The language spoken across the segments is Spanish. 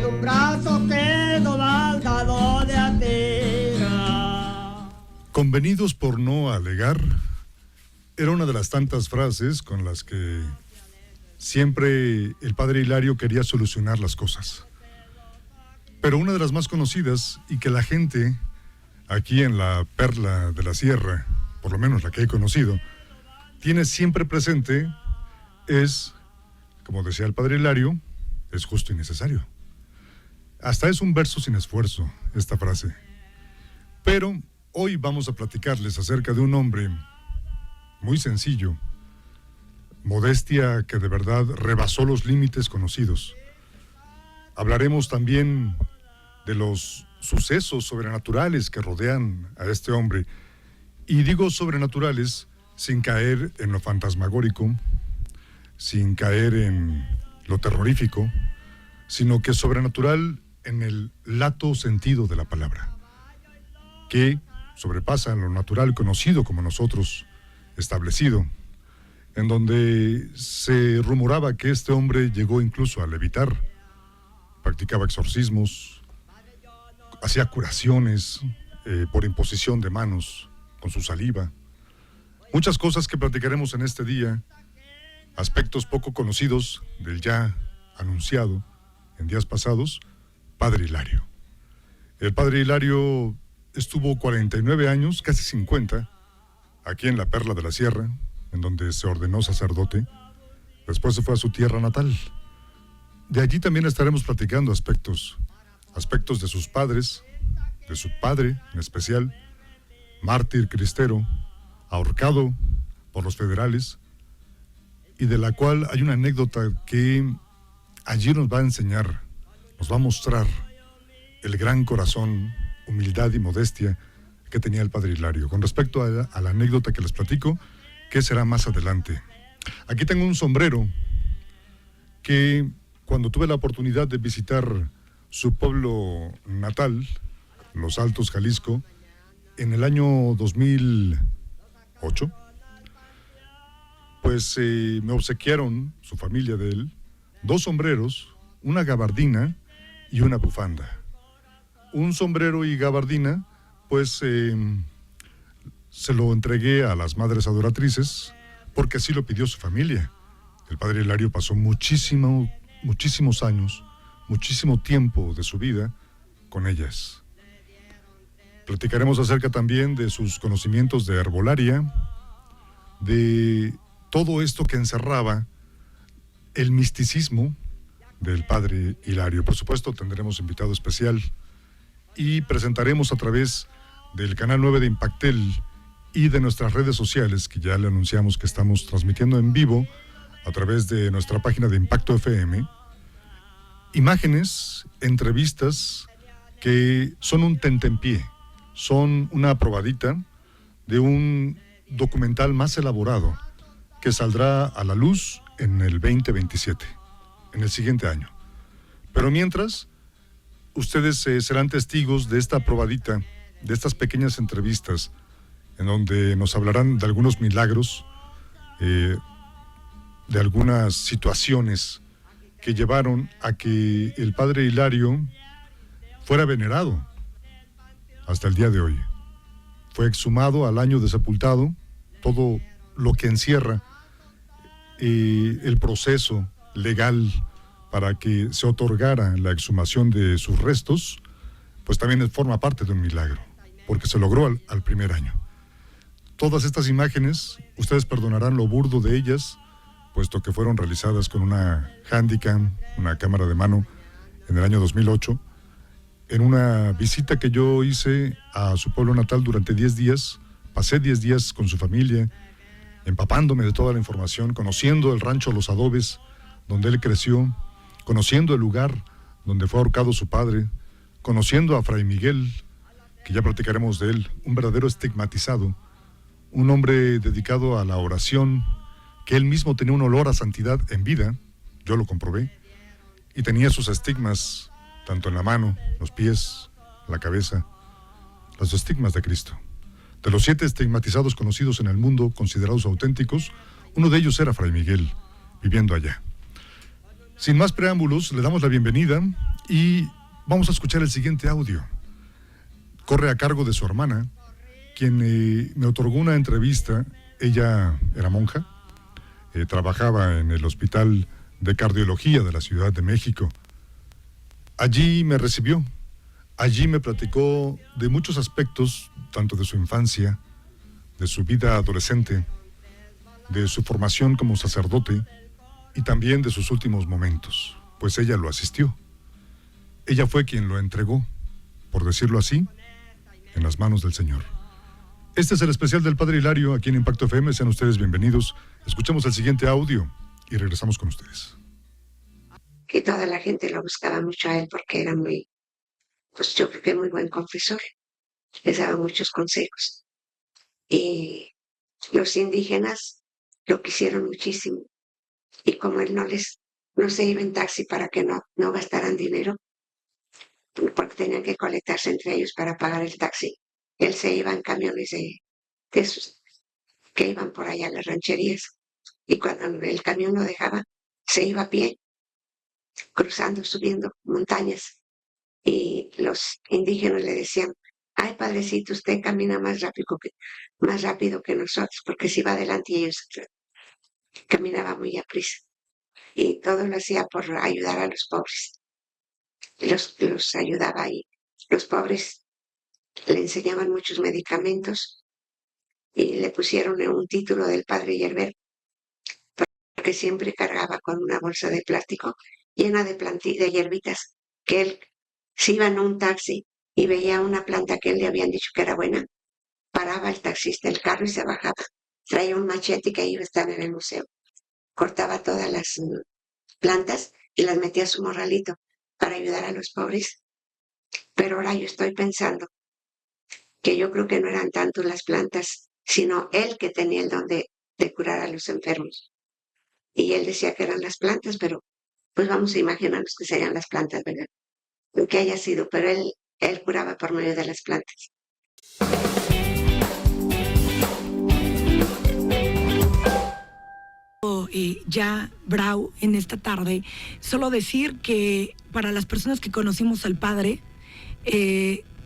de un brazo que no valga donde atira. Convenidos por no alegar, era una de las tantas frases con las que siempre el padre Hilario quería solucionar las cosas. Pero una de las más conocidas y que la gente aquí en la Perla de la Sierra, por lo menos la que he conocido, tiene siempre presente es, como decía el padre Hilario, es justo y necesario. Hasta es un verso sin esfuerzo, esta frase. Pero hoy vamos a platicarles acerca de un hombre muy sencillo, modestia que de verdad rebasó los límites conocidos. Hablaremos también de los sucesos sobrenaturales que rodean a este hombre. Y digo sobrenaturales sin caer en lo fantasmagórico, sin caer en lo terrorífico, sino que sobrenatural en el lato sentido de la palabra, que sobrepasa lo natural conocido como nosotros, establecido, en donde se rumoraba que este hombre llegó incluso a levitar, practicaba exorcismos, hacía curaciones por imposición de manos, con su saliva. Muchas cosas que platicaremos en este día, aspectos poco conocidos del ya anunciado en días pasados, padre Hilario. El padre Hilario estuvo 49 años, casi 50, aquí en la Perla de la Sierra, en donde se ordenó sacerdote. Después se fue a su tierra natal. De allí también estaremos platicando aspectos de sus padres, de su padre en especial, mártir cristero, ahorcado por los federales, y de la cual hay una anécdota que allí nos va a enseñar, nos va a mostrar el gran corazón, humildad y modestia que tenía el padre Hilario. Con respecto a la anécdota que les platico, que será más adelante. Aquí tengo un sombrero que cuando tuve la oportunidad de visitar su pueblo natal, Los Altos, Jalisco, en el año 2008, pues me obsequiaron, su familia de él, 2 sombreros, una gabardina y una bufanda. Un sombrero y gabardina, pues se lo entregué a las madres adoratrices, porque así lo pidió su familia. El padre Hilario pasó muchísimos años, muchísimo tiempo de su vida con ellas. Platicaremos acerca también de sus conocimientos de herbolaria, de todo esto que encerraba el misticismo del padre Hilario. Por supuesto, tendremos invitado especial y presentaremos a través del canal 9 de Impactel y de nuestras redes sociales, que ya le anunciamos que estamos transmitiendo en vivo a través de nuestra página de Impacto FM, imágenes, entrevistas que son un tentempié, son una probadita de un documental más elaborado que saldrá a la luz en el 2027, en el siguiente año. Pero mientras, ustedes serán testigos de esta probadita, de estas pequeñas entrevistas, en donde nos hablarán de algunos milagros, de algunas situaciones que llevaron a que el padre Hilario fuera venerado hasta el día de hoy. Fue exhumado al año de sepultado, todo lo que encierra el proceso legal para que se otorgara la exhumación de sus restos, pues también forma parte de un milagro, porque se logró al primer año. Todas estas imágenes, ustedes perdonarán lo burdo de ellas, puesto que fueron realizadas con una Handycam, una cámara de mano, en el año 2008, en una visita que yo hice a su pueblo natal durante 10 días. Pasé 10 días con su familia, empapándome de toda la información, conociendo el rancho Los Adobes, donde él creció, conociendo el lugar donde fue ahorcado su padre, conociendo a Fray Miguel, que ya platicaremos de él, un verdadero estigmatizado, un hombre dedicado a la oración, que él mismo tenía un olor a santidad en vida, yo lo comprobé, y tenía sus estigmas, tanto en la mano, los pies, la cabeza, los estigmas de Cristo. De los 7 estigmatizados conocidos en el mundo, considerados auténticos, uno de ellos era Fray Miguel, viviendo allá. Sin más preámbulos, le damos la bienvenida Y vamos a escuchar el siguiente audio. Corre a cargo de su hermana, quien me otorgó una entrevista. Ella era monja, trabajaba en el Hospital de Cardiología de la Ciudad de México. Allí me recibió, allí me platicó de muchos aspectos, tanto de su infancia, de su vida adolescente, de su formación como sacerdote y también de sus últimos momentos, pues ella lo asistió. Ella fue quien lo entregó, por decirlo así, en las manos del Señor. Este es el especial del Padre Hilario aquí en Impacto FM. Sean ustedes bienvenidos. Escuchemos el siguiente audio y regresamos con ustedes. Que toda la gente lo buscaba mucho a él porque era muy, pues yo creo que muy buen confesor. Les daba muchos consejos. Y los indígenas lo quisieron muchísimo. Y como él no se iba en taxi para que no gastaran dinero, porque tenían que colectarse entre ellos para pagar el taxi, él se iba en camiones de esos que iban por allá a las rancherías. Y cuando el camión lo dejaba, se iba a pie, cruzando, subiendo montañas. Y los indígenas le decían: ay, padrecito, usted camina más rápido que nosotros, porque si va adelante y ellos caminaba muy aprisa. Y todo lo hacía por ayudar a los pobres. Los ayudaba y los pobres le enseñaban muchos medicamentos y le pusieron un título del padre Yerber, porque siempre cargaba con una bolsa de plástico llena de hierbitas, que él se iba en un taxi y veía una planta que él le habían dicho que era buena, paraba el taxista el carro y se bajaba, traía un machete que iba a estar en el museo, cortaba todas las plantas y las metía a su morralito para ayudar a los pobres. Pero ahora yo estoy pensando que yo creo que no eran tanto las plantas, sino él que tenía el don de curar a los enfermos. Y él decía que eran las plantas, pero pues vamos a imaginarnos que serían las plantas, ¿verdad? Lo que haya sido, pero él curaba por medio de las plantas. Ya Brau en esta tarde, solo decir que para las personas que conocimos al padre,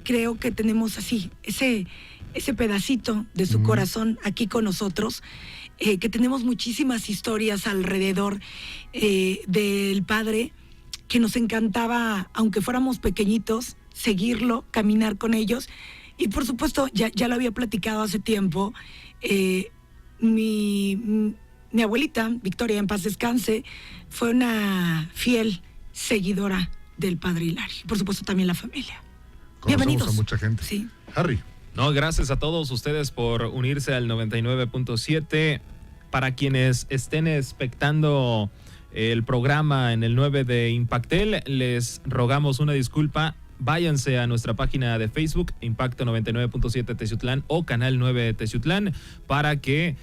creo que tenemos así ese pedacito de su corazón aquí con nosotros, que tenemos muchísimas historias alrededor del padre, que nos encantaba, aunque fuéramos pequeñitos, seguirlo, caminar con ellos. Y por supuesto, ya lo había platicado hace tiempo, mi abuelita, Victoria, en paz descanse, fue una fiel seguidora del padre Hilario. Por supuesto, también la familia. Bienvenidos a mucha gente. Sí. Harry. No, gracias a todos ustedes por unirse al 99.7. Para quienes estén expectando el programa en el 9 de Impactel, les rogamos una disculpa. Váyanse a nuestra página de Facebook, Impacto 99.7 Teciutlán o Canal 9 Teciutlán, para que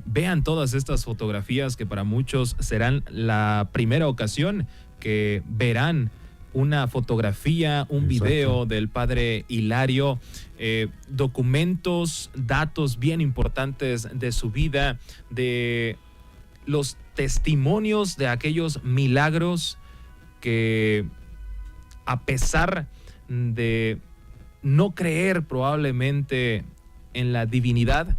vean todas estas fotografías que para muchos serán la primera ocasión que verán una fotografía, un video del padre Hilario, documentos, datos bien importantes de su vida, de los testimonios de aquellos milagros que, a pesar de no creer probablemente en la divinidad,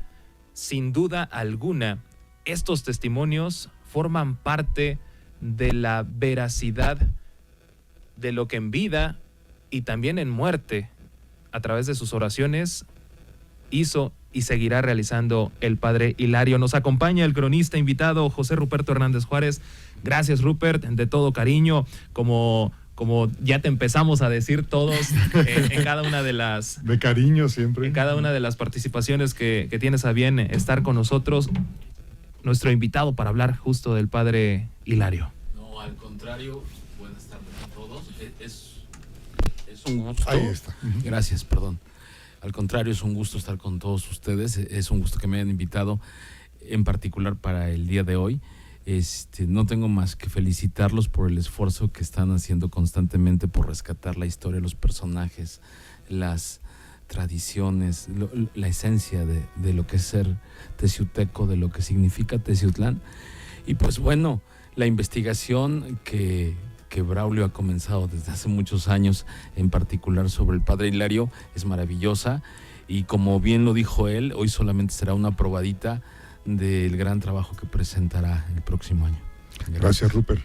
sin duda alguna, estos testimonios forman parte de la veracidad de lo que en vida y también en muerte, a través de sus oraciones, hizo y seguirá realizando el padre Hilario. Nos acompaña el cronista invitado José Ruperto Hernández Juárez. Gracias, Rupert, de todo cariño, como ya te empezamos a decir todos en cada una de las... De cariño siempre. En cada una de las participaciones que tienes a bien estar con nosotros, nuestro invitado para hablar justo del padre Hilario. No, al contrario, buenas tardes a todos. Es un gusto. Ahí está. Gracias, perdón. Al contrario, es un gusto estar con todos ustedes. Es un gusto que me hayan invitado, en particular para el día de hoy. No tengo más que felicitarlos por el esfuerzo que están haciendo constantemente por rescatar la historia, los personajes, las tradiciones, la esencia de lo que es ser teciuteco, de lo que significa Teciutlán. Y pues bueno, la investigación que que Braulio ha comenzado desde hace muchos años, en particular sobre el padre Hilario, es maravillosa. Y como bien lo dijo él, hoy solamente será una probadita del gran trabajo que presentará el próximo año. Gracias, Rupert.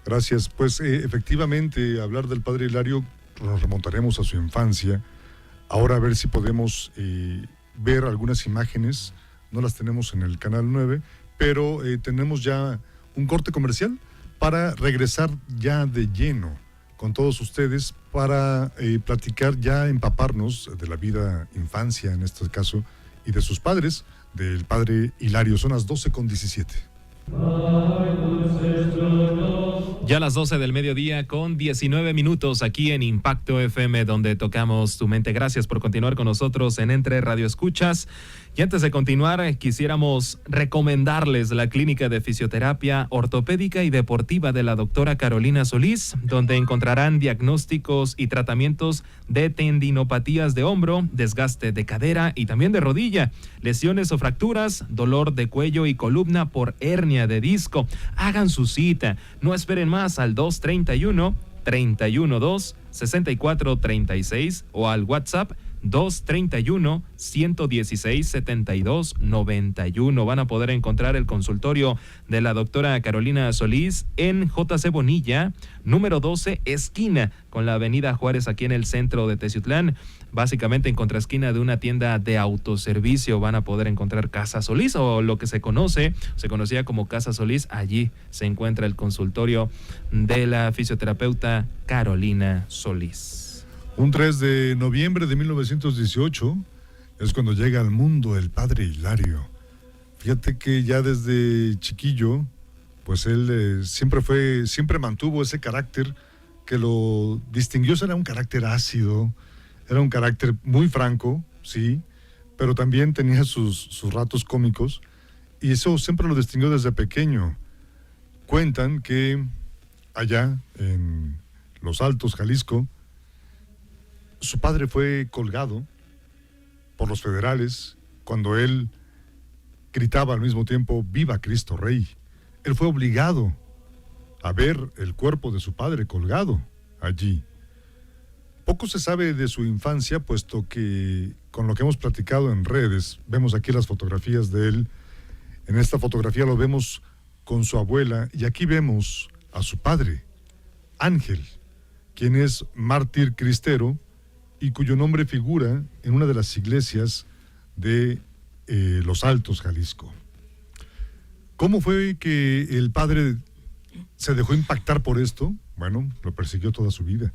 Gracias. Pues efectivamente, hablar del padre Hilario, nos remontaremos a su infancia. Ahora a ver si podemos ver algunas imágenes. No las tenemos en el Canal 9, pero tenemos ya un corte comercial para regresar ya de lleno con todos ustedes para platicar, ya empaparnos de la vida infancia, en este caso, y de sus padres, del padre Hilario. Son las 12:17. Ya a las 12 del mediodía con 19 minutos aquí en Impacto FM, donde tocamos tu mente. Gracias por continuar con nosotros en Entre Radio Escuchas. Y antes de continuar, quisiéramos recomendarles la clínica de fisioterapia ortopédica y deportiva de la doctora Carolina Solís, donde encontrarán diagnósticos y tratamientos de tendinopatías de hombro, desgaste de cadera y también de rodilla, lesiones o fracturas, dolor de cuello y columna por hernia de disco. Hagan su cita, no esperen más al 231-312-6436 o al WhatsApp 231-116-7291. Van a poder encontrar el consultorio de la doctora Carolina Solís en JC Bonilla, número 12, esquina con la avenida Juárez, aquí en el centro de Teciutlán. Básicamente en contraesquina de una tienda de autoservicio van a poder encontrar Casa Solís, o lo que se conocía como Casa Solís. Allí se encuentra el consultorio de la fisioterapeuta Carolina Solís. Un 3 de noviembre de 1918 es cuando llega al mundo el padre Hilario. Fíjate que ya desde chiquillo, pues él siempre mantuvo ese carácter que lo distinguió. Era un carácter ácido, era un carácter muy franco, sí, pero también tenía sus ratos cómicos, y eso siempre lo distinguió desde pequeño. Cuentan que allá en Los Altos, Jalisco, su padre fue colgado por los federales cuando él gritaba al mismo tiempo "¡Viva Cristo Rey!". Él fue obligado a ver el cuerpo de su padre colgado allí. Poco se sabe de su infancia, puesto que con lo que hemos platicado en redes, vemos aquí las fotografías de él. En esta fotografía lo vemos con su abuela, y aquí vemos a su padre, Ángel, quien es mártir cristero y cuyo nombre figura en una de las iglesias de Los Altos, Jalisco. ¿Cómo fue que el padre se dejó impactar por esto? Bueno, lo persiguió toda su vida.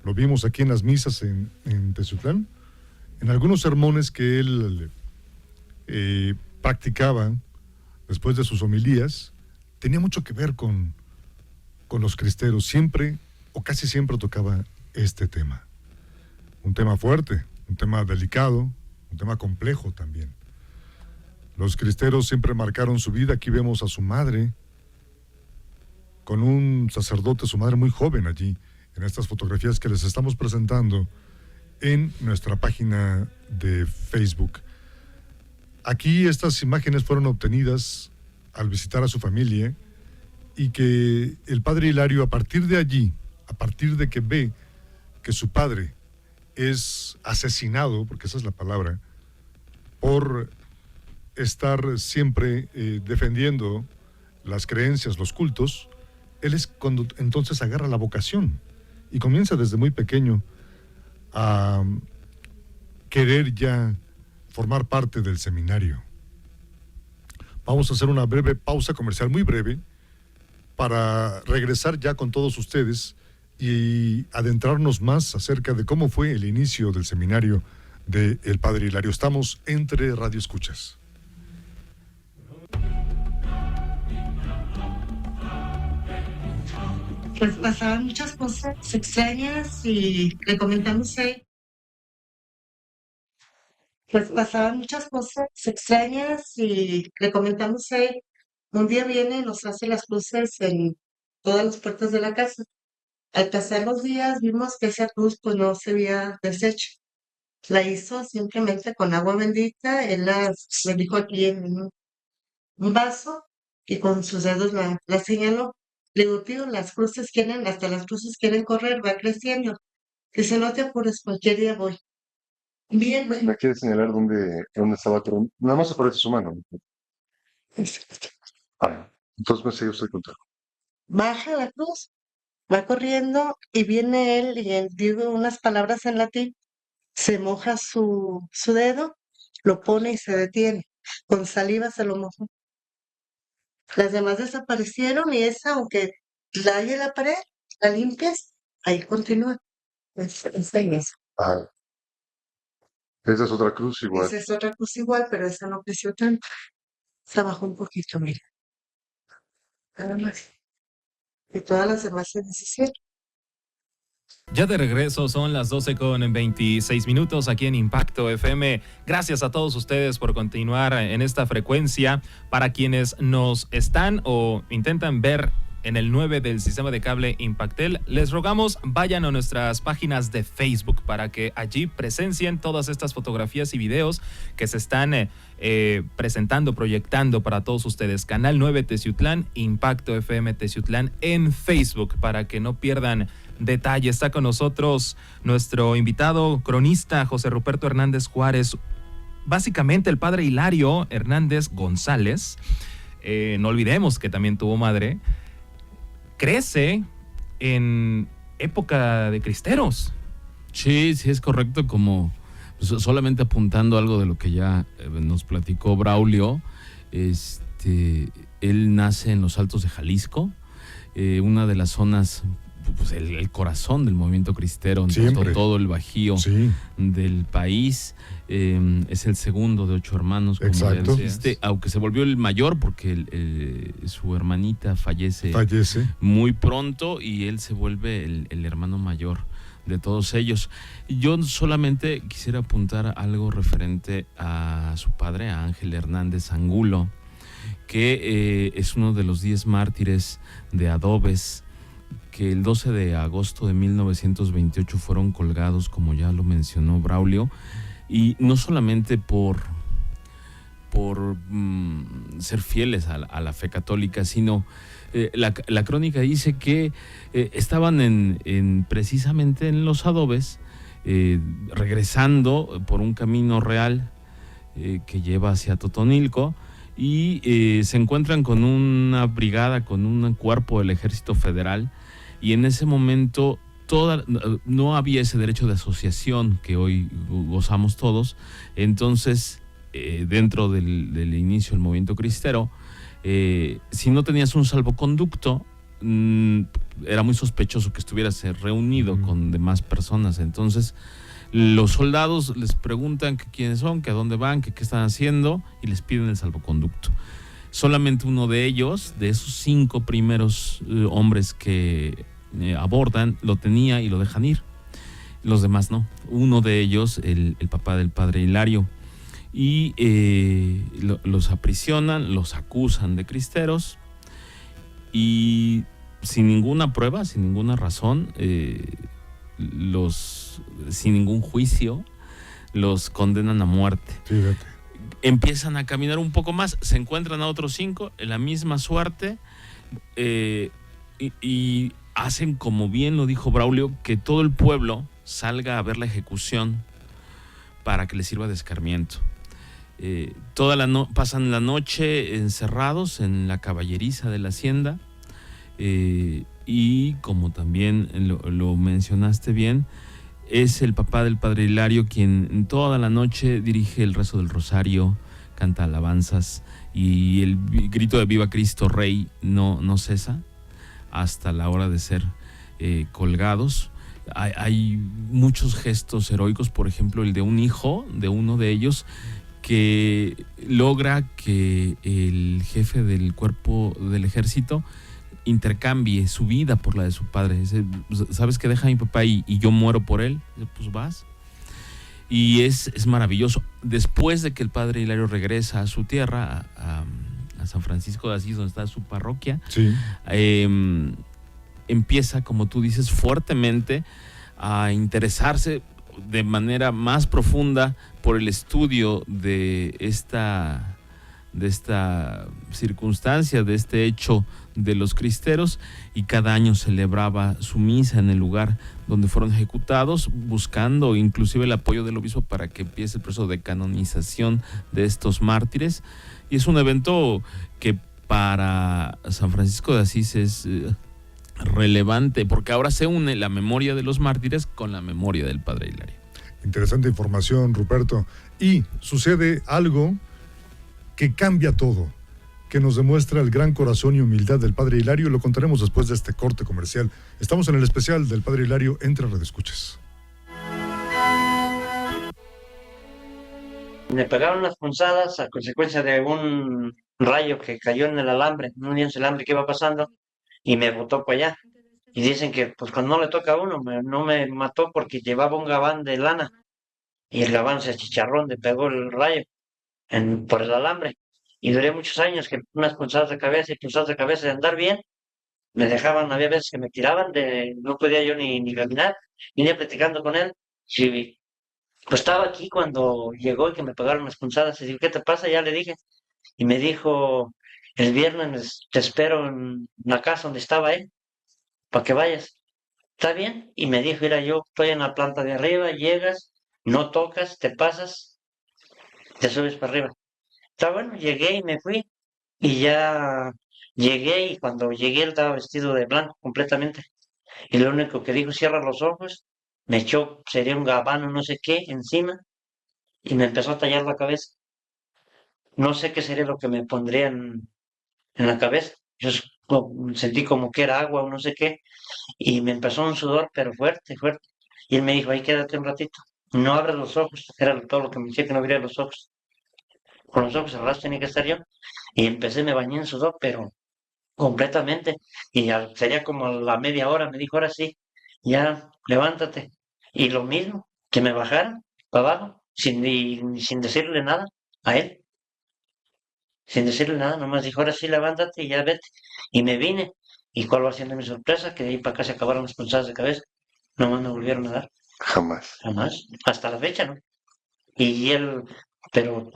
Lo vimos aquí en las misas en Teciutlán, en algunos sermones que él practicaba después de sus homilías. Tenía mucho que ver con los cristeros. Siempre o casi siempre tocaba este tema. Un tema fuerte, un tema delicado, un tema complejo también. Los cristeros siempre marcaron su vida. Aquí vemos a su madre con un sacerdote, su madre muy joven allí, en estas fotografías que les estamos presentando en nuestra página de Facebook. Aquí estas imágenes fueron obtenidas al visitar a su familia, y que el padre Hilario, a partir de allí, a partir de que ve que su padre es asesinado, porque esa es la palabra, por estar siempre defendiendo las creencias, los cultos, él es cuando entonces agarra la vocación y comienza desde muy pequeño a querer ya formar parte del seminario. Vamos a hacer una breve pausa comercial, muy breve, para regresar ya con todos ustedes y adentrarnos más acerca de cómo fue el inicio del seminario del padre Hilario. Estamos entre Radio Escuchas. Pues pasaban muchas cosas extrañas y le comentamos ahí. Un día viene y nos hace las cruces en todas las puertas de la casa. Al pasar los días vimos que esa cruz pues no se había deshecho. La hizo simplemente con agua bendita. Él la dijo aquí en un vaso y con sus dedos la señaló. Le digo, tío, hasta las cruces quieren correr, va creciendo. Dice, no te apures, cualquier día voy. Bien, bueno. ¿Me quieres señalar dónde estaba Tron? Nada más aparece su mano. Entonces me sigue usted contando. Baja la cruz, va corriendo y viene él y él digo unas palabras en latín, se moja su dedo, lo pone y se detiene. Con saliva se lo mojó. Las demás desaparecieron y esa, aunque la hay en la pared, la limpias, ahí continúa. Es Ah, esa es otra cruz igual. Esa es otra cruz igual, pero esa no creció tanto. Se bajó un poquito, mira. Nada más. Y todas las demás se deshicieron. Ya de regreso, son las 12:26 aquí en Impacto FM. Gracias a todos ustedes por continuar en esta frecuencia. Para quienes nos están o intentan ver en el 9 del sistema de cable Impactel, les rogamos vayan a nuestras páginas de Facebook para que allí presencien todas estas fotografías y videos que se están presentando, proyectando para todos ustedes. Canal 9 Teciutlán, Impacto FM Teciutlán en Facebook, para que no pierdan detalle. Está con nosotros nuestro invitado cronista José Ruperto Hernández Juárez, básicamente el padre Hilario Hernández González. No olvidemos que también tuvo madre. Crece en época de cristeros. Sí, sí, es correcto, como solamente apuntando algo de lo que ya nos platicó Braulio. Él nace en los Altos de Jalisco, una de las zonas, pues el corazón del movimiento cristero, en todo el bajío del país. Es el segundo de 8 hermanos, como ya dijiste, aunque se volvió el mayor porque su hermanita fallece muy pronto y él se vuelve el hermano mayor de todos ellos. Yo solamente quisiera apuntar algo referente a su padre, a Ángel Hernández Angulo, que es uno de los 10 mártires de Adobes, que el 12 de agosto de 1928 fueron colgados, como ya lo mencionó Braulio, y no solamente por ser fieles a la fe católica, sino la crónica dice que estaban precisamente en los Adobes, regresando por un camino real que lleva hacia Totonilco, y se encuentran con una brigada, con un cuerpo del Ejército Federal, y en ese momento no había ese derecho de asociación que hoy gozamos todos. Entonces, dentro del inicio del movimiento cristero, si no tenías un salvoconducto, era muy sospechoso que estuvieras reunido con demás personas. Entonces, los soldados les preguntan que quiénes son, que a dónde van, que qué están haciendo, y les piden el salvoconducto. Solamente uno de ellos, de esos 5 primeros hombres que abordan, lo tenía y lo dejan ir. Los demás no. Uno de ellos, el papá del padre Hilario. Y los aprisionan, los acusan de cristeros, y sin ninguna prueba, sin ninguna razón, sin ningún juicio, los condenan a muerte. Fíjate. Empiezan a caminar un poco más, se encuentran a otros 5 en la misma suerte, y hacen, como bien lo dijo Braulio, que todo el pueblo salga a ver la ejecución para que les sirva de escarmiento. Pasan la noche encerrados en la caballeriza de la hacienda, y como también lo mencionaste bien, es el papá del padre Hilario quien toda la noche dirige el rezo del rosario, canta alabanzas, y el grito de Viva Cristo Rey no cesa hasta la hora de ser colgados. Hay muchos gestos heroicos, por ejemplo el de un hijo de uno de ellos que logra que el jefe del cuerpo del ejército intercambie su vida por la de su padre. Dice, ¿sabes qué? Deja a mi papá y yo muero por él. Dice, pues vas. Y es maravilloso. Después de que el padre Hilario regresa a su tierra, a San Francisco de Asís, donde está su parroquia, empieza, como tú dices, fuertemente a interesarse de manera más profunda por el estudio de esta de esta circunstancia, de este hecho de los cristeros, y cada año celebraba su misa en el lugar donde fueron ejecutados, buscando inclusive el apoyo del obispo para que empiece el proceso de canonización de estos mártires. Y es un evento que para San Francisco de Asís es relevante, porque ahora se une la memoria de los mártires con la memoria del Padre Hilario. Interesante información, Ruperto. Y sucede algo que cambia todo, que nos demuestra el gran corazón y humildad del Padre Hilario. Lo contaremos después de este corte comercial. Estamos en el especial del Padre Hilario entre redescuchas. Me pegaron unas punzadas a consecuencia de un rayo que cayó en el alambre, en un lienzo de alambre que iba pasando, y me botó para allá. Y dicen que pues cuando no le toca a uno, no me mató porque llevaba un gabán de lana, y el gabán se achicharró donde pegó el rayo por el alambre. Y duré muchos años que unas punzadas de cabeza y punzadas de cabeza de andar bien, me dejaban, había veces que me tiraban, no podía yo ni caminar. Vine platicando con él, sí, pues estaba aquí cuando llegó y que me pegaron las punzadas, y digo, ¿qué te pasa? Ya le dije, y me dijo, el viernes te espero en la casa donde estaba él, para que vayas. ¿Está bien? Y me dijo, mira, yo estoy en la planta de arriba, llegas, no tocas, te pasas, te subes para arriba. Está bueno, llegué y me fui, y ya llegué, y cuando llegué él estaba vestido de blanco completamente, y lo único que dijo, cierra los ojos, me echó, sería un gabán o no sé qué, encima, y me empezó a tallar la cabeza. No sé qué sería lo que me pondría en la cabeza. Sentí como que era agua o no sé qué, y me empezó un sudor, pero fuerte, fuerte. Y él me dijo, ahí quédate un ratito, no abres los ojos, era todo lo que me decía, que no abriera los ojos. Con los ojos cerrados tenía que estar yo, y empecé, me bañé en sudor, pero completamente, y sería como a la media hora, me dijo, ahora sí, ya, levántate. Y lo mismo, que me bajara para abajo, sin decirle nada a él. Sin decirle nada, nomás dijo, ahora sí, levántate y ya vete. Y me vine. ¿Y cuál va siendo mi sorpresa? Que de ahí para acá se acabaron las punzadas de cabeza. Nomás me volvieron a dar. Jamás. Jamás. Hasta la fecha, ¿no? Y él, pero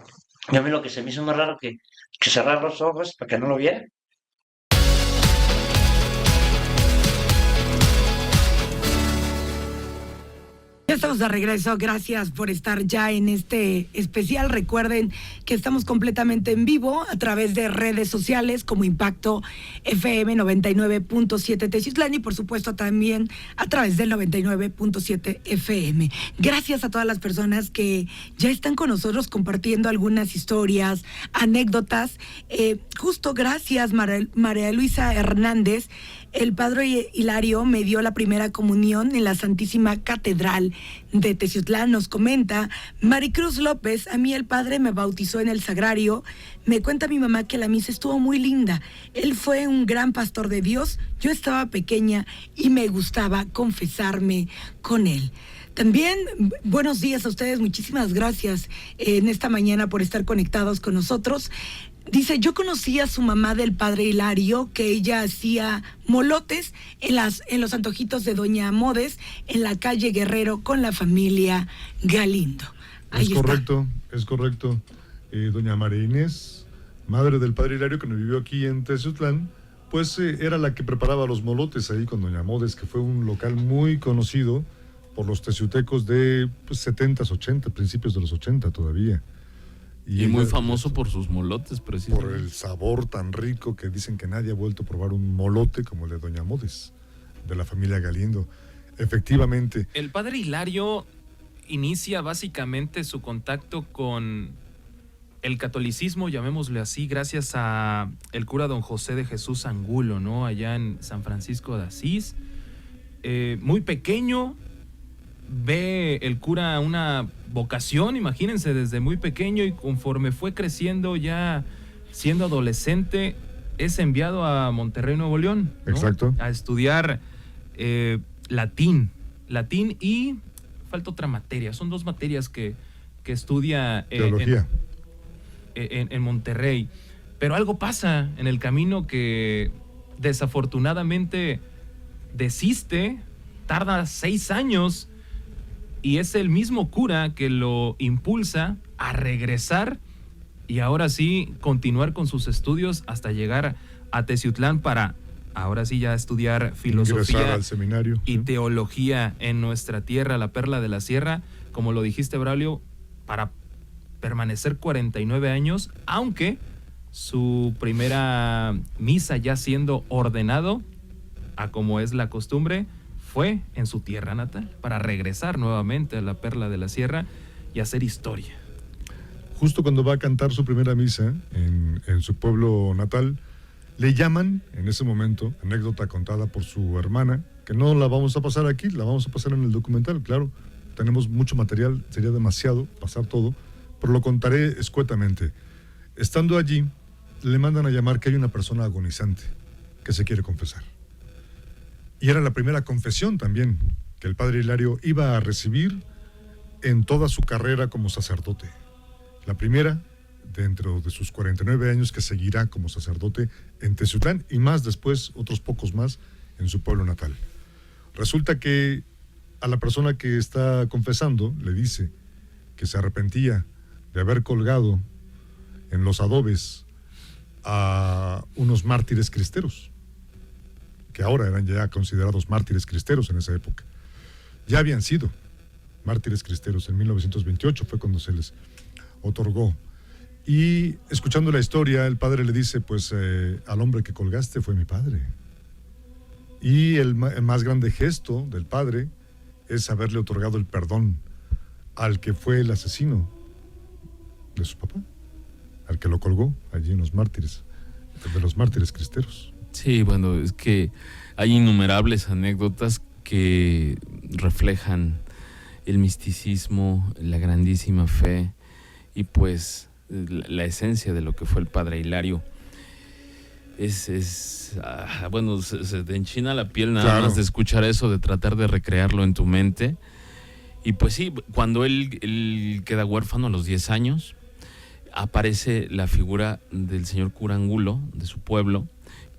a mí lo que se me hizo más raro que cerrar los ojos para que no lo viera. Ya estamos de regreso, gracias por estar ya en este especial. Recuerden que estamos completamente en vivo a través de redes sociales como Impacto FM 99.7 Teciutlán y por supuesto también a través del 99.7 FM. Gracias a todas las personas que ya están con nosotros compartiendo algunas historias, anécdotas. Justo gracias María Luisa Hernández. El Padre Hilario me dio la primera comunión en la Santísima Catedral de Teciutlán, nos comenta Maricruz López. A mí el Padre me bautizó en el Sagrario. Me cuenta mi mamá que la misa estuvo muy linda. Él fue un gran pastor de Dios. Yo estaba pequeña y me gustaba confesarme con él. También, buenos días a ustedes, muchísimas gracias en esta mañana por estar conectados con nosotros. Dice, yo conocí a su mamá del Padre Hilario, que ella hacía molotes en los antojitos de Doña Modes, en la calle Guerrero, con la familia Galindo. Ahí Es correcto. Doña María Inés, madre del Padre Hilario, que nos vivió aquí en Teciutlán, pues era la que preparaba los molotes ahí con Doña Modes, que fue un local muy conocido por los teciutecos de 70s, 80, principios de los 80 todavía. Y muy famoso por sus molotes, precisamente. Por el sabor tan rico que dicen que nadie ha vuelto a probar un molote como el de Doña Modes, de la familia Galindo. Efectivamente. El Padre Hilario inicia básicamente su contacto con el catolicismo, llamémosle así, gracias a el cura don José de Jesús Angulo, ¿no? Allá en San Francisco de Asís. Muy pequeño, ve el cura una vocación, imagínense, desde muy pequeño, y conforme fue creciendo, ya siendo adolescente, es enviado a Monterrey, Nuevo León, ¿no? Exacto. A estudiar latín y falta otra materia, son dos materias que estudia teología en Monterrey, pero algo pasa en el camino que desafortunadamente desiste, tarda 6 años, y es el mismo cura que lo impulsa a regresar y ahora sí continuar con sus estudios hasta llegar a Teciutlán para ahora sí ya estudiar Ingresar filosofía al seminario. y teología en nuestra tierra, la perla de la sierra, como lo dijiste, Braulio, para permanecer 49 años, aunque su primera misa ya siendo ordenado, a como es la costumbre, fue en su tierra natal, para regresar nuevamente a la perla de la sierra y hacer historia. Justo cuando va a cantar su primera misa en su pueblo natal, le llaman en ese momento, anécdota contada por su hermana, que no la vamos a pasar aquí, la vamos a pasar en el documental, claro. Tenemos mucho material, sería demasiado pasar todo, pero lo contaré escuetamente. Estando allí, le mandan a llamar que hay una persona agonizante que se quiere confesar. Y era la primera confesión también que el padre Hilario iba a recibir en toda su carrera como sacerdote. La primera dentro de sus 49 años que seguirá como sacerdote en Teciutlán y más después, otros pocos más, en su pueblo natal. Resulta que a la persona que está confesando le dice que se arrepentía de haber colgado en los adobes a unos mártires cristeros, que ahora eran ya considerados mártires cristeros en esa época. Ya habían sido mártires cristeros en 1928, fue cuando se les otorgó. Y escuchando la historia, el padre le dice, pues al hombre que colgaste fue mi padre. Y el más grande gesto del padre es haberle otorgado el perdón al que fue el asesino de su papá, al que lo colgó allí en los mártires, de los mártires cristeros. Sí, bueno, es que hay innumerables anécdotas que reflejan el misticismo, la grandísima fe y pues la esencia de lo que fue el padre Hilario. Bueno, se te enchina la piel nada más de escuchar eso, de tratar de recrearlo en tu mente. Y pues sí, cuando él queda huérfano a los 10 años, aparece la figura del señor cura Angulo, de su pueblo,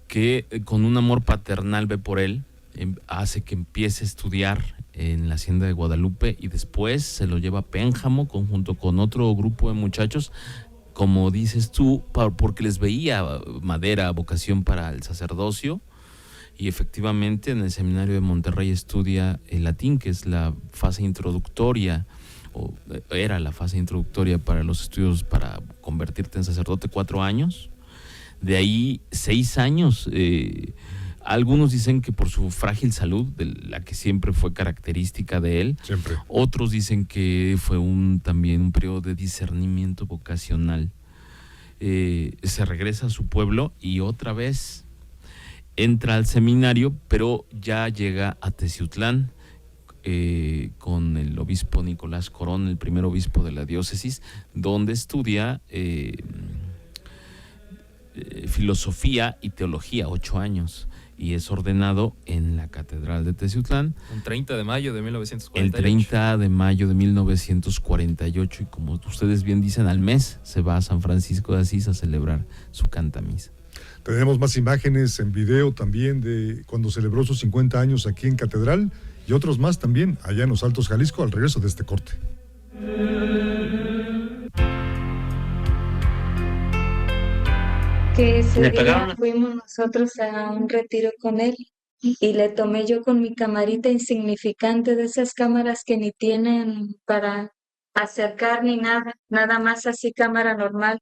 que con un amor paternal ve por él, hace que empiece a estudiar en la hacienda de Guadalupe y después se lo lleva a Pénjamo junto con otro grupo de muchachos, como dices tú, porque les veía madera, vocación para el sacerdocio, y efectivamente en el seminario de Monterrey estudia el latín, que es la fase introductoria, o era la fase introductoria para los estudios para convertirte en sacerdote, 4 años. De ahí 6 años. Algunos dicen que por su frágil salud, de la que siempre fue característica de él. Siempre. Otros dicen que fue también un periodo de discernimiento vocacional. Se regresa a su pueblo y otra vez entra al seminario, pero ya llega a Teciutlán con el obispo Nicolás Corón, el primer obispo de la diócesis, donde estudia filosofía y teología, 8 años. Y es ordenado en la Catedral de Teciutlán. El 30 de mayo de 1948. El 30 de mayo de 1948. Y como ustedes bien dicen, al mes se va a San Francisco de Asís a celebrar su cantamisa. Tenemos más imágenes en video también de cuando celebró sus 50 años aquí en Catedral y otros más también allá en Los Altos, Jalisco, al regreso de este corte. Que ese Le día pegaron. fuimos nosotros a un retiro con él y le tomé yo con mi camarita insignificante, de esas cámaras que ni tienen para acercar ni nada, nada más así cámara normal.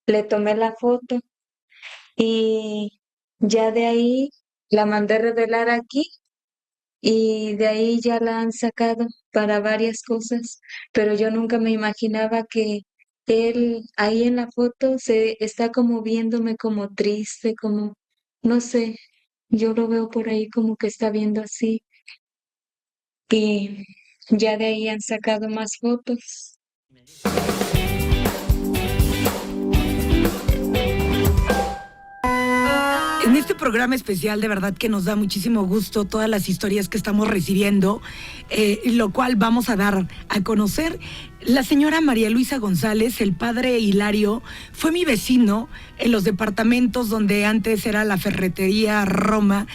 Le tomé la foto y ya de ahí la mandé revelar aquí y de ahí ya la han sacado para varias cosas, pero yo nunca me imaginaba que él ahí en la foto se está como viéndome como triste, como, no sé, yo lo veo por ahí como que está viendo así y ya de ahí han sacado más fotos. En este programa especial, de verdad que nos da muchísimo gusto todas las historias que estamos recibiendo, lo cual vamos a dar a conocer. La señora María Luisa González, el padre Hilario, fue mi vecino en los departamentos donde antes era la ferretería Roma.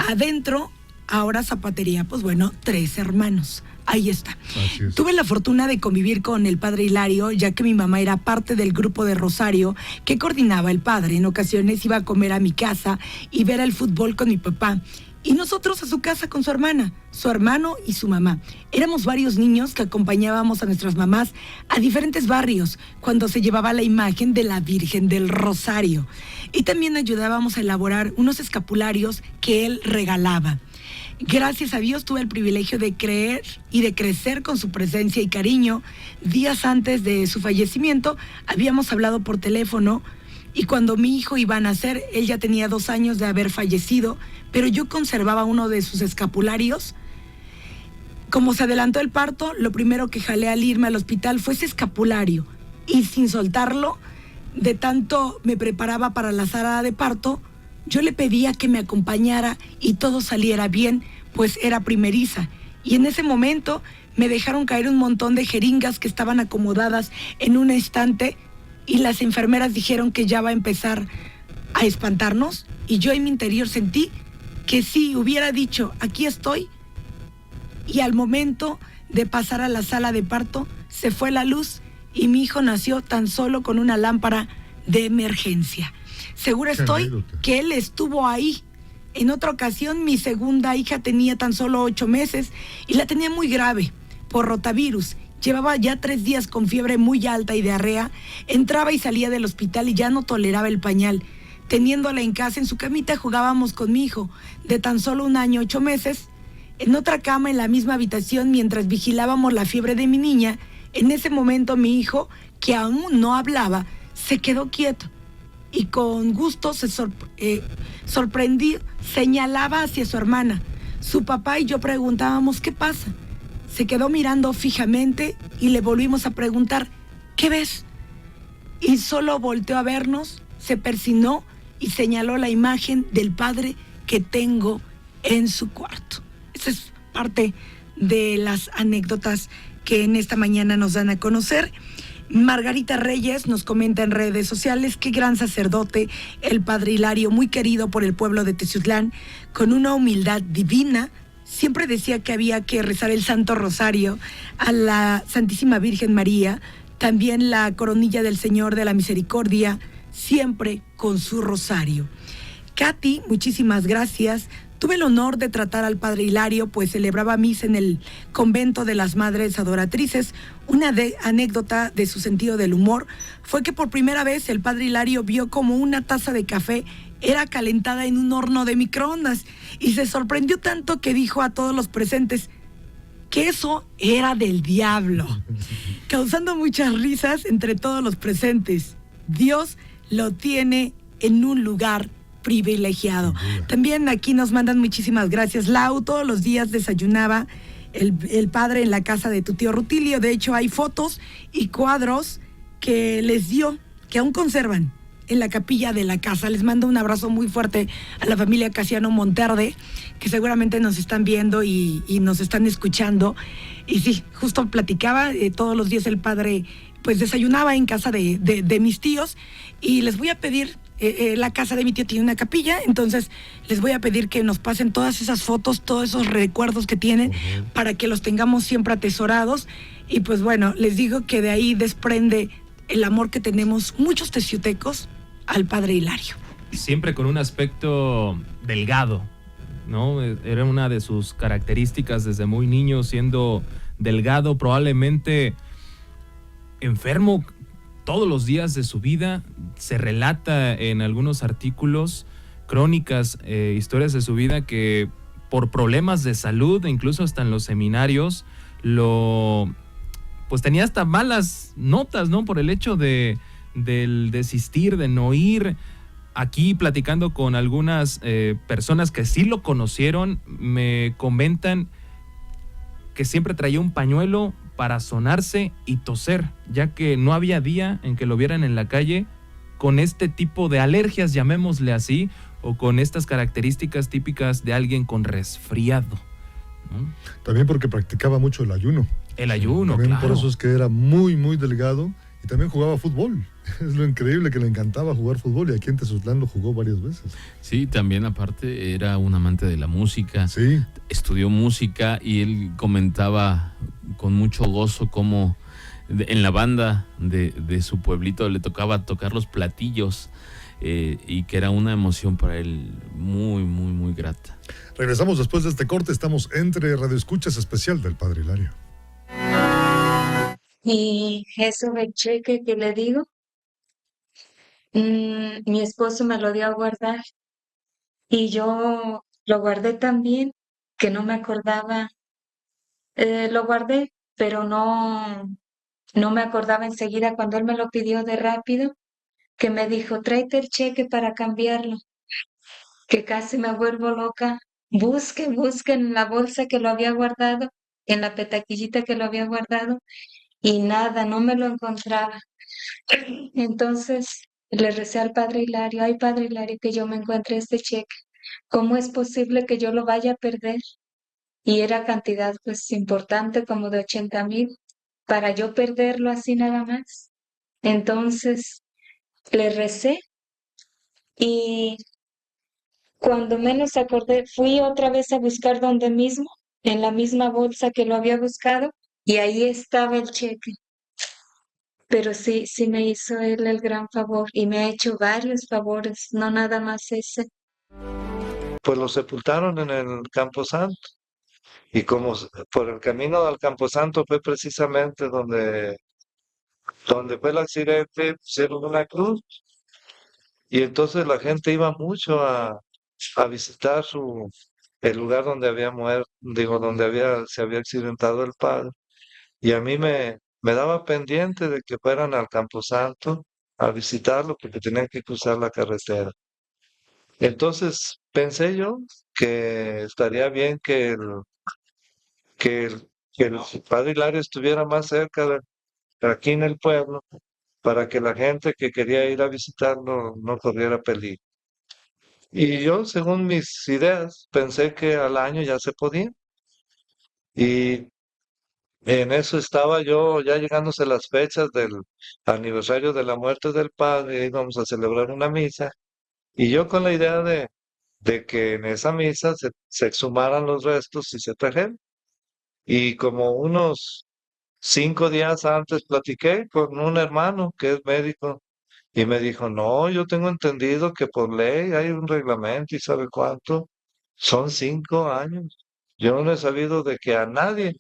Adentro, ahora zapatería, pues bueno, 3 hermanos. ahí está. Así es. Tuve la fortuna de convivir con el padre Hilario, ya que mi mamá era parte del grupo de Rosario que coordinaba el padre. En ocasiones iba a comer a mi casa y ver el fútbol con mi papá. Y nosotros a su casa con su hermana, su hermano y su mamá. Éramos varios niños que acompañábamos a nuestras mamás a diferentes barrios cuando se llevaba la imagen de la Virgen del Rosario. Y también ayudábamos a elaborar unos escapularios que él regalaba. Gracias a Dios tuve el privilegio de creer y de crecer con su presencia y cariño. Días antes de su fallecimiento habíamos hablado por teléfono y cuando mi hijo iba a nacer, él ya tenía 2 años de haber fallecido, pero yo conservaba uno de sus escapularios. Como se adelantó el parto, lo primero que jalé al irme al hospital fue ese escapulario y sin soltarlo, de tanto me preparaba para la sala de parto, yo le pedía que me acompañara y todo saliera bien, pues era primeriza. Y en ese momento me dejaron caer un montón de jeringas que estaban acomodadas en un estante y las enfermeras dijeron que ya va a empezar a espantarnos. Y yo en mi interior sentí que si hubiera dicho, aquí estoy, y al momento de pasar a la sala de parto, se fue la luz y mi hijo nació tan solo con una lámpara de emergencia. Segura estoy que él estuvo ahí. En otra ocasión, mi segunda hija tenía tan solo 8 meses y la tenía muy grave por rotavirus. Llevaba ya 3 días con fiebre muy alta y diarrea. Entraba y salía del hospital y ya no toleraba el pañal. Teniéndola en casa, en su camita, jugábamos con mi hijo, de tan solo 1 año, 8 meses, en otra cama, en la misma habitación, mientras vigilábamos la fiebre de mi niña. En ese momento, mi hijo, que aún no hablaba, se quedó quieto y con gusto sorprendido, señalaba hacia su hermana. Su papá y yo preguntábamos, ¿qué pasa? Se quedó mirando fijamente y le volvimos a preguntar, ¿qué ves? Y solo volteó a vernos, se persinó y señaló la imagen del padre que tengo en su cuarto. Esa es parte de las anécdotas que en esta mañana nos dan a conocer. Margarita Reyes nos comenta en redes sociales: qué gran sacerdote el padre Hilario, muy querido por el pueblo de Teciutlán, con una humildad divina. Siempre decía que había que rezar el Santo Rosario a la Santísima Virgen María, también la coronilla del Señor de la Misericordia, siempre con su rosario. Katy, muchísimas gracias. Tuve el honor de tratar al padre Hilario, pues celebraba misa en el convento de las Madres Adoratrices. Una anécdota de su sentido del humor fue que por primera vez el padre Hilario vio como una taza de café era calentada en un horno de microondas y se sorprendió tanto que dijo a todos los presentes que eso era del diablo, causando muchas risas entre todos los presentes. Dios lo tiene en un lugar privilegiado. También aquí nos mandan muchísimas gracias. Lau, todos los días desayunaba el padre en la casa de tu tío Rutilio. De hecho, hay fotos y cuadros que les dio, que aún conservan en la capilla de la casa. Les mando un abrazo muy fuerte a la familia Casiano Monterde, que seguramente nos están viendo y nos están escuchando. Y sí, justo platicaba, todos los días el padre pues desayunaba en casa de mis tíos, y les voy a pedir, la casa de mi tío tiene una capilla, entonces les voy a pedir que nos pasen todas esas fotos, todos esos recuerdos que tienen, para que los tengamos siempre atesorados. Y pues bueno, les digo que de ahí desprende el amor que tenemos muchos teciutecos al padre Hilario. Siempre con un aspecto delgado, ¿no? Era una de sus características desde muy niño, siendo delgado, probablemente enfermo todos los días de su vida. Se relata en algunos artículos, crónicas, historias de su vida, que por problemas de salud, incluso hasta en los seminarios, pues tenía hasta malas notas, ¿no? Por el hecho del desistir, de no ir. Aquí, platicando con algunas personas que sí lo conocieron, me comentan que siempre traía un pañuelo para sonarse y toser, ya que no había día en que lo vieran en la calle con este tipo de alergias, llamémosle así, o con estas características típicas de alguien con resfriado, ¿no? También porque practicaba mucho el ayuno. El ayuno, también claro. Por eso es que era muy, muy delgado y también jugaba fútbol. Es lo increíble que le encantaba jugar fútbol y aquí en Tezotlán lo jugó varias veces. Sí, también aparte era un amante de la música. Sí. Estudió música y él comentaba con mucho gozo cómo en la banda de su pueblito le tocaba tocar los platillos y que era una emoción para él muy, muy, muy grata. Regresamos después de este corte. Estamos entre Radio Escuchas especial del Padre Hilario. Y eso del cheque que le digo, mi esposo me lo dio a guardar y yo lo guardé tan bien que no me acordaba. Lo guardé, pero no me acordaba enseguida cuando él me lo pidió de rápido, que me dijo, tráete el cheque para cambiarlo, que casi me vuelvo loca. Busque en la bolsa que lo había guardado, en la petaquillita que lo había guardado, y nada, no me lo encontraba. Entonces le recé al padre Hilario, ay padre Hilario, que yo me encuentre este cheque. ¿Cómo es posible que yo lo vaya a perder? Y era cantidad pues importante, como de 80,000, para yo perderlo así nada más. Entonces le recé y cuando menos acordé, fui otra vez a buscar donde mismo, en la misma bolsa que lo había buscado, y ahí estaba el cheque. Pero sí, sí me hizo él el gran favor y me ha hecho varios favores, no nada más ese. Pues lo sepultaron en el Camposanto. Y como por el camino al Camposanto fue precisamente donde fue el accidente, pusieron una cruz. Y entonces la gente iba mucho a visitar el lugar donde había muerto, digo, se había accidentado el padre. Y a mí me daba pendiente de que fueran al Camposanto a visitarlo porque tenían que cruzar la carretera. Entonces pensé yo que estaría bien que el padre Hilario estuviera más cerca de aquí en el pueblo para que la gente que quería ir a visitarlo no corriera peligro. Y yo, según mis ideas, pensé que al año ya se podía. Y en eso estaba yo, ya llegándose las fechas del aniversario de la muerte del padre, íbamos a celebrar una misa. Y yo con la idea de que en esa misa se exhumaran los restos y se trajeran. Y como unos 5 días antes platiqué con un hermano que es médico y me dijo, no, yo tengo entendido que por ley hay un reglamento y sabe cuánto, son 5 años. Yo no he sabido de que a nadie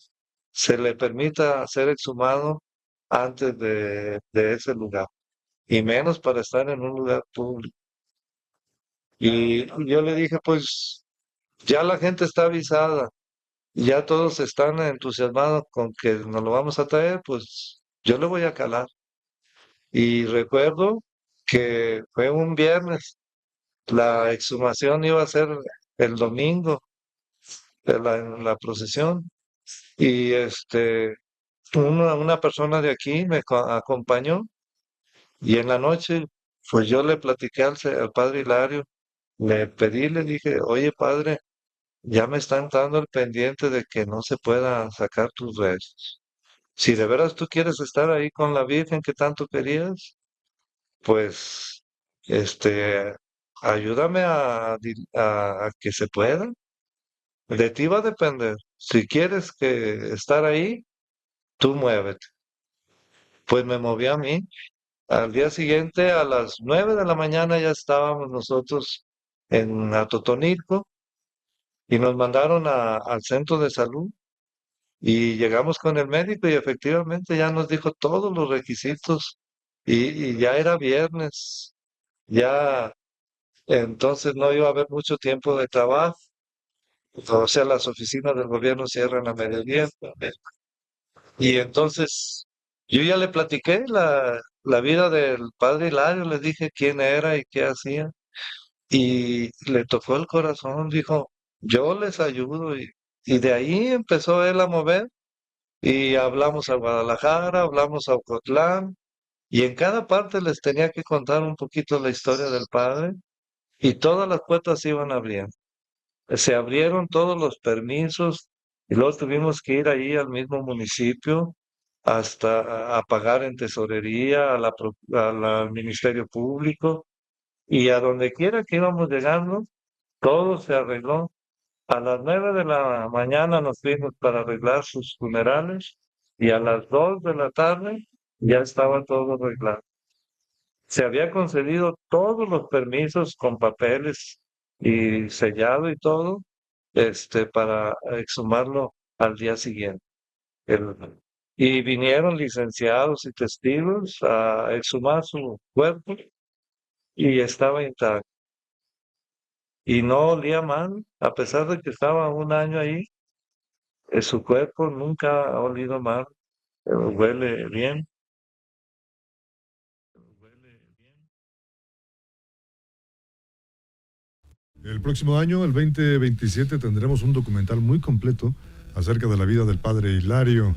se le permita ser exhumado antes de ese lugar, y menos para estar en un lugar público. Y yo le dije, pues ya la gente está avisada, ya todos están entusiasmados con que nos lo vamos a traer, pues yo le voy a calar. Y recuerdo que fue un viernes, la exhumación iba a ser el domingo en la procesión, y una persona de aquí me acompañó, y en la noche, pues yo le platiqué al padre Hilario, le pedí, le dije, oye padre, ya me están dando el pendiente de que no se pueda sacar tus restos. Si de veras tú quieres estar ahí con la Virgen que tanto querías, pues, ayúdame a que se pueda. De ti va a depender. Si quieres que estar ahí, tú muévete. Pues me moví a mí. Al día siguiente, a las 9 de la mañana, ya estábamos nosotros en Atotonilco y nos mandaron al centro de salud. Y llegamos con el médico y efectivamente ya nos dijo todos los requisitos y ya era viernes, ya entonces no iba a haber mucho tiempo de trabajo, o sea, las oficinas del gobierno cierran a mediodía. Y entonces yo ya le platiqué la vida del padre Hilario, le dije quién era y qué hacía, y le tocó el corazón, dijo, yo les ayudo, y de ahí empezó él a mover. Y hablamos a Guadalajara, hablamos a Ocotlán, y en cada parte les tenía que contar un poquito la historia del padre, y todas las puertas se iban abriendo. Se abrieron todos los permisos, y luego tuvimos que ir ahí al mismo municipio hasta a pagar en tesorería, al Ministerio Público, y a donde quiera que íbamos llegando, todo se arregló. A las 9 de la mañana nos fuimos para arreglar sus funerales y a las 2 de la tarde ya estaba todo arreglado. Se había concedido todos los permisos con papeles y sellado y todo, para exhumarlo al día siguiente. Y vinieron licenciados y testigos a exhumar su cuerpo y estaba intacto. Y no olía mal, a pesar de que estaba un año ahí, su cuerpo nunca ha olido mal, huele bien. El próximo año, el 2027, tendremos un documental muy completo acerca de la vida del padre Hilario,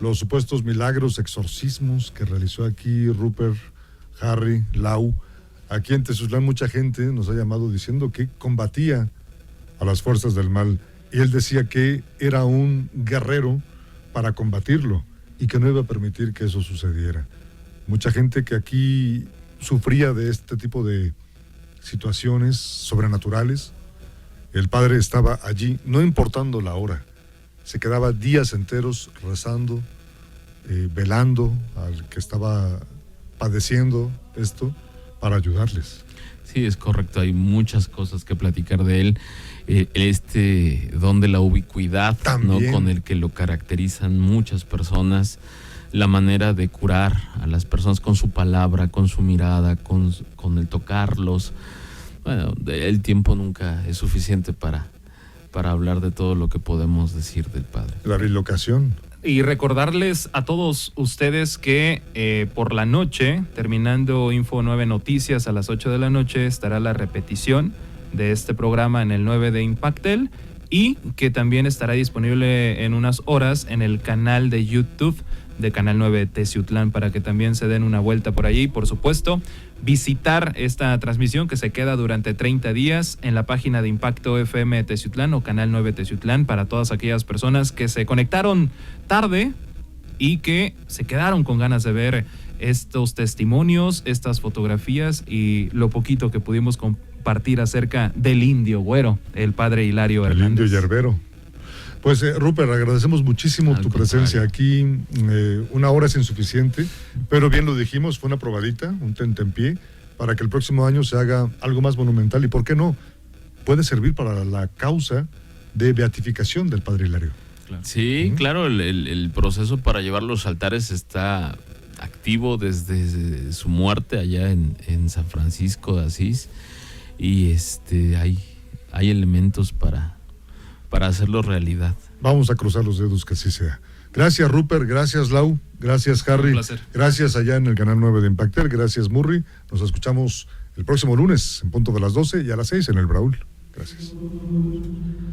los supuestos milagros, exorcismos que realizó aquí Rupert, Harry, Lau. Aquí en Tezutlán mucha gente nos ha llamado diciendo que combatía a las fuerzas del mal y él decía que era un guerrero para combatirlo y que no iba a permitir que eso sucediera. Mucha gente que aquí sufría de este tipo de situaciones sobrenaturales. El padre estaba allí, no importando la hora. Se quedaba días enteros rezando, velando al que estaba padeciendo esto para ayudarles. Sí, es correcto. Hay muchas cosas que platicar de él. Don de la ubicuidad, ¿no?, con el que lo caracterizan muchas personas. La manera de curar a las personas con su palabra, con su mirada, con el tocarlos. Bueno, el tiempo nunca es suficiente para hablar de todo lo que podemos decir del padre. La bilocación. Y recordarles a todos ustedes que por la noche, terminando Info 9 Noticias a las 8 de la noche, estará la repetición de este programa en el 9 de Impactel y que también estará disponible en unas horas en el canal de YouTube de Canal 9 Teciutlán para que también se den una vuelta por allí. Por supuesto, visitar esta transmisión que se queda durante 30 días en la página de Impacto FM Teciutlán o Canal 9 Teciutlán para todas aquellas personas que se conectaron tarde y que se quedaron con ganas de ver estos testimonios, estas fotografías y lo poquito que pudimos compartir acerca del indio güero, el padre Hilario Hernández. El indio yerbero. Pues Rupert, agradecemos muchísimo tu presencia aquí. Una hora es insuficiente, pero bien lo dijimos, fue una probadita, un tentempié, para que el próximo año se haga algo más monumental y, ¿por qué no?, puede servir para la causa de beatificación del padre Hilario. Sí, claro, el proceso para llevar los altares está activo desde su muerte allá en San Francisco de Asís y hay elementos para hacerlo realidad. Vamos a cruzar los dedos que así sea. Gracias Rupert, gracias Lau, gracias Harry, un placer. Gracias allá en el canal 9 de Impactel, gracias Murray. Nos escuchamos el próximo lunes en punto de las 12 y a las 6 en el Braul. Gracias.